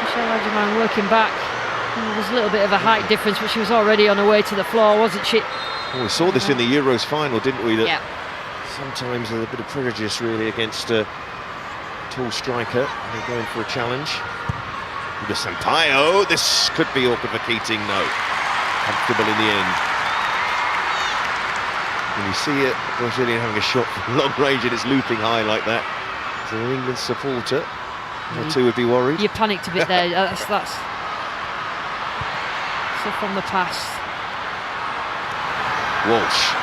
Speaker 6: Michelle Agyemang working back. There's a little bit of a height difference, but she was already on her way to the floor, wasn't she?
Speaker 5: Well, we saw this in the Euros final, didn't we? That
Speaker 6: yeah.
Speaker 5: Sometimes there's a bit of prejudice, really, against a tall striker. They're going for a challenge. The Sampaio, this could be awkward for Keating. No, comfortable in the end. When you see it, Brazilian having a shot from long range and it's looping high like that, as an England supporter, one or two would be worried.
Speaker 6: You panicked a bit there. That's stuff from the past.
Speaker 5: Walsh.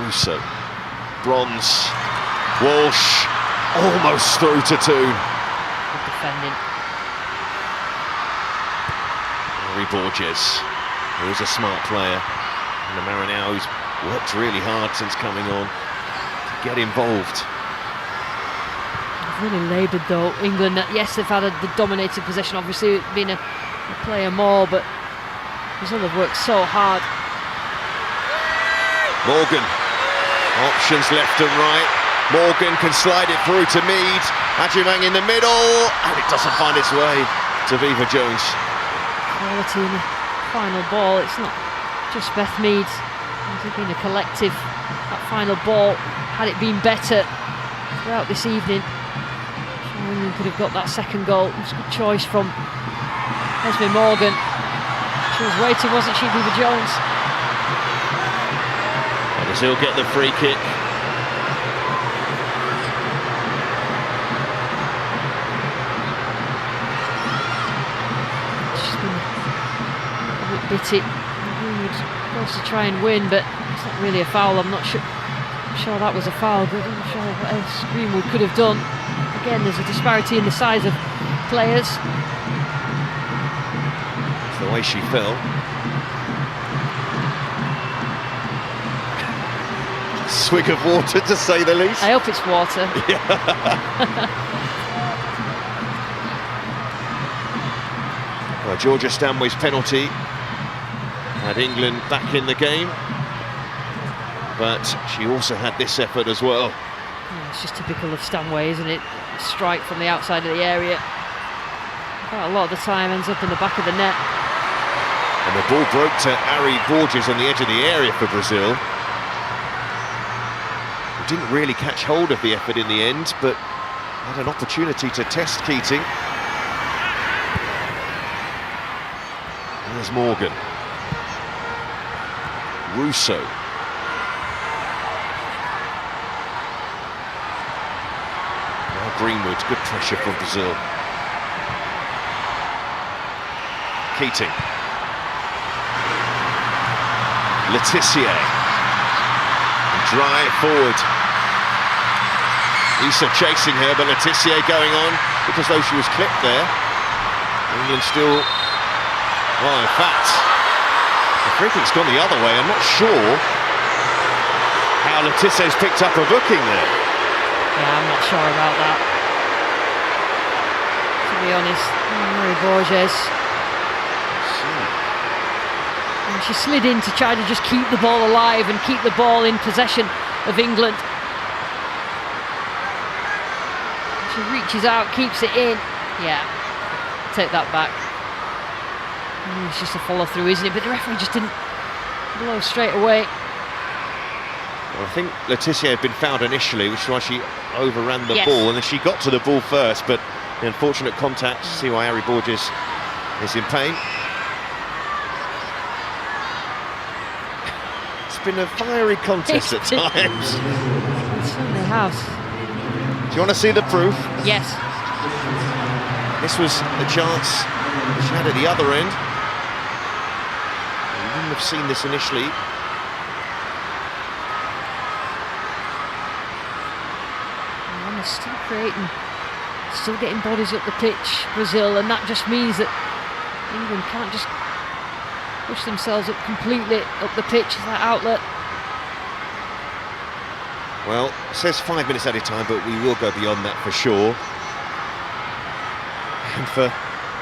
Speaker 5: Russo. Bronze. Walsh. Almost through to Toon.
Speaker 6: Good defending.
Speaker 5: Harry Borges, who is a smart player, and Maranhão, who's worked really hard since coming on to get involved.
Speaker 6: Really laboured though, England. Yes, they've had the dominated possession, obviously being a player more, but Brazil have worked so hard.
Speaker 5: Morgan, options left and right. Morgan can slide it through to Mead. Agyemang in the middle, and it doesn't find its way to Viva Jones.
Speaker 6: Quality in the final ball. It's not just Beth Mead. It's been a collective. That final ball, had it been better throughout this evening, England could have got that second goal. It was a good choice from Esme Morgan. She was waiting, wasn't she, Viva Jones?
Speaker 5: And Brazil get the free kick.
Speaker 6: She's been a bit bitty. Greenwood goes to try and win, but it's not really a foul. I'm not sure that was a foul, but I'm not sure what else Greenwood could have done. Again, there's a disparity in the size of players.
Speaker 5: It's the way she fell. Swig of water, to say the least.
Speaker 6: I hope it's water.
Speaker 5: Well, Georgia Stanway's penalty had England back in the game, but she also had this effort as well.
Speaker 6: Yeah, it's just typical of Stanway, isn't it? Strike from the outside of the area. Quite a lot of the time ends up in the back of the net.
Speaker 5: And the ball broke to Harry Borges on the edge of the area for Brazil. He didn't really catch hold of the effort in the end, but had an opportunity to test Keating. There's Morgan. Russo. Greenwood, good pressure from Brazil. Keating. Letitia. Drive forward. Isa chasing her, but Letitia going on because though she was clipped there. England still... Well, in fact, the free kick's gone the other way. I'm not sure how Letitia's picked up a booking there.
Speaker 6: Yeah, I'm not sure about that, to be honest. Mary Borges. And she slid in to try to just keep the ball alive and keep the ball in possession of England. She reaches out, keeps it in. Yeah, take that back. It's just a follow through, isn't it? But the referee just didn't blow straight away.
Speaker 5: Well, I think Letitia had been fouled initially, which is why she overran the
Speaker 6: Yes.
Speaker 5: ball, and then she got to the ball first, but the unfortunate contact. See why Harry Borges is in pain. It's been a fiery contest at times.
Speaker 6: It certainly has.
Speaker 5: Do you want to see the proof?
Speaker 6: Yes.
Speaker 5: This was a chance she had at the other end. You wouldn't have seen this initially.
Speaker 6: And they're still creating, still getting bodies up the pitch, Brazil, and that just means that England can't just push themselves up completely up the pitch as that outlet.
Speaker 5: Well, it says 5 minutes at a time, but we will go beyond that for sure. And for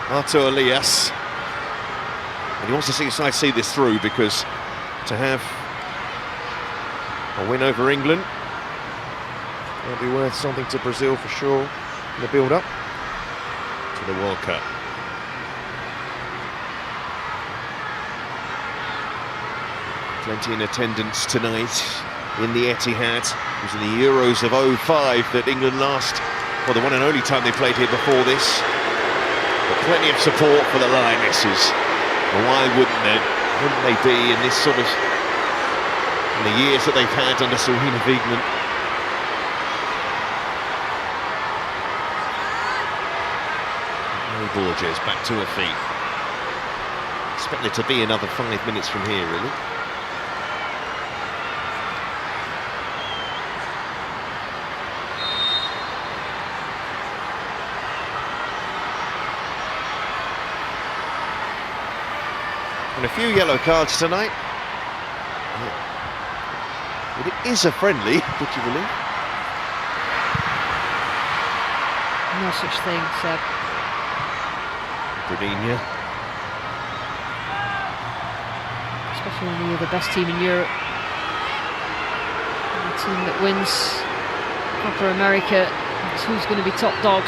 Speaker 5: Artur Elias, and he wants to see his side see this through, because to have a win over England will be worth something to Brazil for sure in the build-up to the World Cup. Plenty in attendance tonight in the Etihad. It was in the Euros of 05 that England last, well, the one and only time they played here before this. But plenty of support for the Lionesses. Well, why wouldn't they be in this sort of, in the years that they've had under Serena Wiegmann? Mary Borges back to her feet. Expect it to be another 5 minutes from here, really. And a few yellow cards tonight. But it is a friendly, would you believe?
Speaker 6: No such thing, Seb.
Speaker 5: Bradinha.
Speaker 6: Especially when you're the best team in Europe. And the team that wins Copa America, that's who's going to be top dog.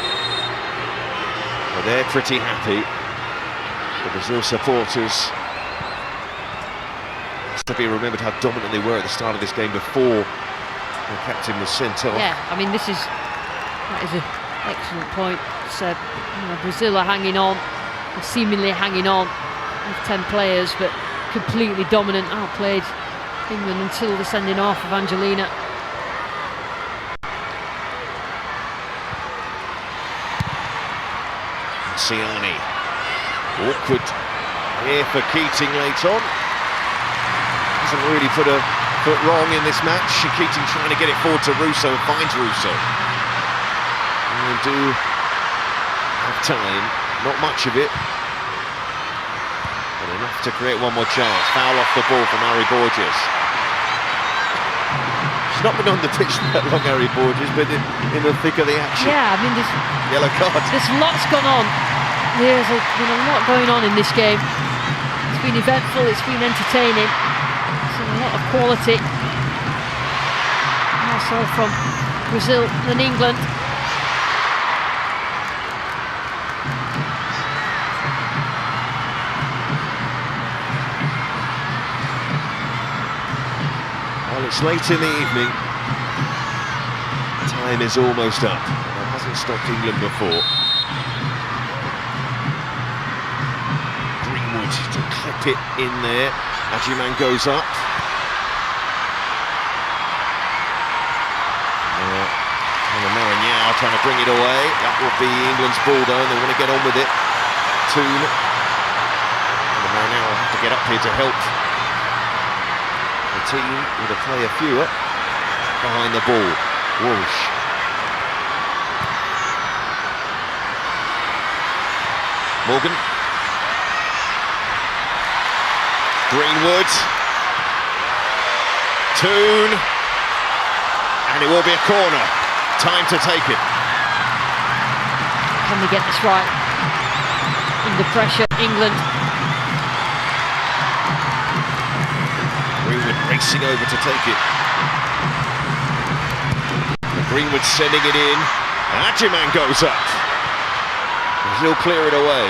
Speaker 5: Well, they're pretty happy. The Brazil supporters. To be remembered how dominant they were at the start of this game before the captain was sent off.
Speaker 6: Yeah, I mean, that is an excellent point. Seb. You know, Brazil are hanging on, seemingly hanging on with 10 players, but completely dominant, outplayed England until the sending off of Angelina.
Speaker 5: Ciani. Awkward here for Keating late on. Hasn't really put a foot wrong in this match. Keating trying to get it forward to Russo, and finds Russo. And they do have time, not much of it, but enough to create one more chance. Foul off the ball from Harry Borges. She's not been on the pitch that long, Harry Borges, but in the thick of the action.
Speaker 6: Yeah, I mean,
Speaker 5: Yellow card.
Speaker 6: there's lots gone on. There's been a lot going on in this game. It's been eventful, it's been entertaining. A lot of quality, also from Brazil and England.
Speaker 5: Well, it's late in the evening. Time is almost up. That hasn't stopped England before. Greenwood to clip it in there. Ajiman goes up. Marignal trying to bring it away. That will be England's ball though, and they want to get on with it. Toon. And Marignal will have to get up here to help the team with a player fewer behind the ball. Walsh. Morgan. Greenwood. Toon. And it will be a corner. Time to take it.
Speaker 6: Can they get this right? Under pressure, England.
Speaker 5: racing over to take it. Greenwood sending it in. Ajiman goes up. Brazil clear it away.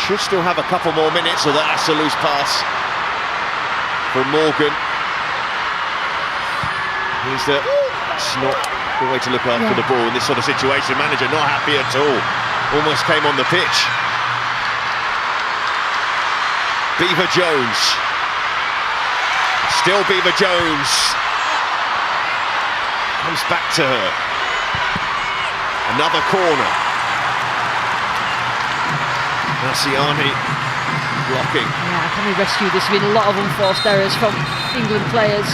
Speaker 5: Should still have a couple more minutes, so that's a loose pass from Morgan. It's not the way to look after the ball in this sort of situation. Manager not happy at all. Almost came on the pitch. Beaver Jones. Still Beaver Jones. Comes back to her. Another corner. Marciani blocking.
Speaker 6: Yeah, can we rescue this? There's been a lot of unforced errors from England players.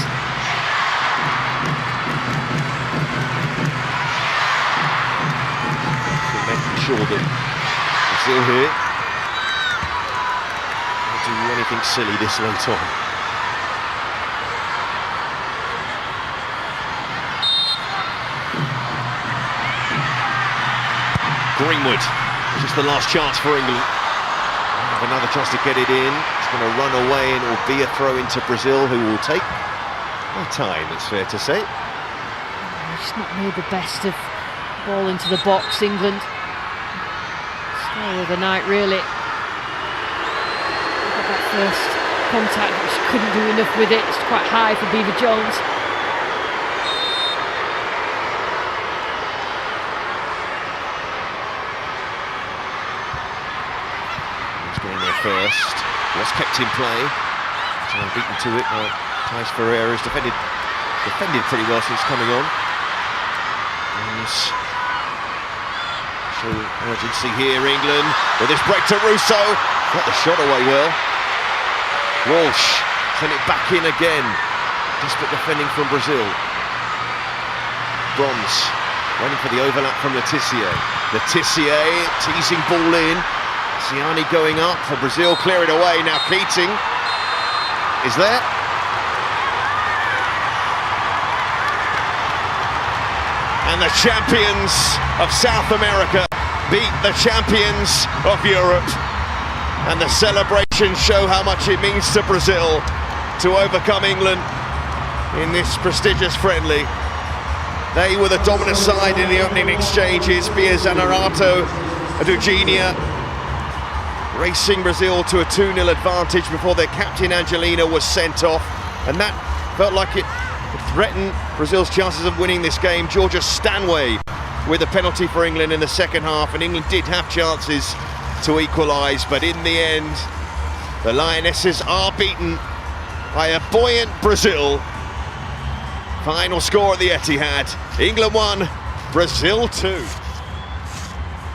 Speaker 5: Making sure that we're still here. Don't do anything silly this late on. Greenwood, just the last chance for England. Have another chance to get it in. It's going to run away and it will be a throw into Brazil, who will take their time, it's fair to say.
Speaker 6: Just not made the best of ball into the box, England. Story of the night, really. Got that first contact, but she couldn't do enough with it. It's quite high for Beaver Jones.
Speaker 5: First, was kept in play. So beaten to it. Thais Ferreira has defended pretty well since coming on. And show urgency here, England. With this break to Russo, got the shot away well. Walsh sent it back in again. Desperate defending from Brazil. Bronze waiting for the overlap from Letitia. Letitia teasing ball in. Siani going up for Brazil, clear it away. Now Keating is there. And the champions of South America beat the champions of Europe. And the celebrations show how much it means to Brazil to overcome England in this prestigious friendly. They were the dominant side in the opening exchanges. Bia Zanerato, Eugenia, racing Brazil to a 2-0 advantage before their captain Angelina was sent off, and that felt like it would threaten Brazil's chances of winning this game. Georgia Stanway with a penalty for England in the second half, and England did have chances to equalise, but in the end the Lionesses are beaten by a buoyant Brazil. Final score at the Etihad: England 1, Brazil 2.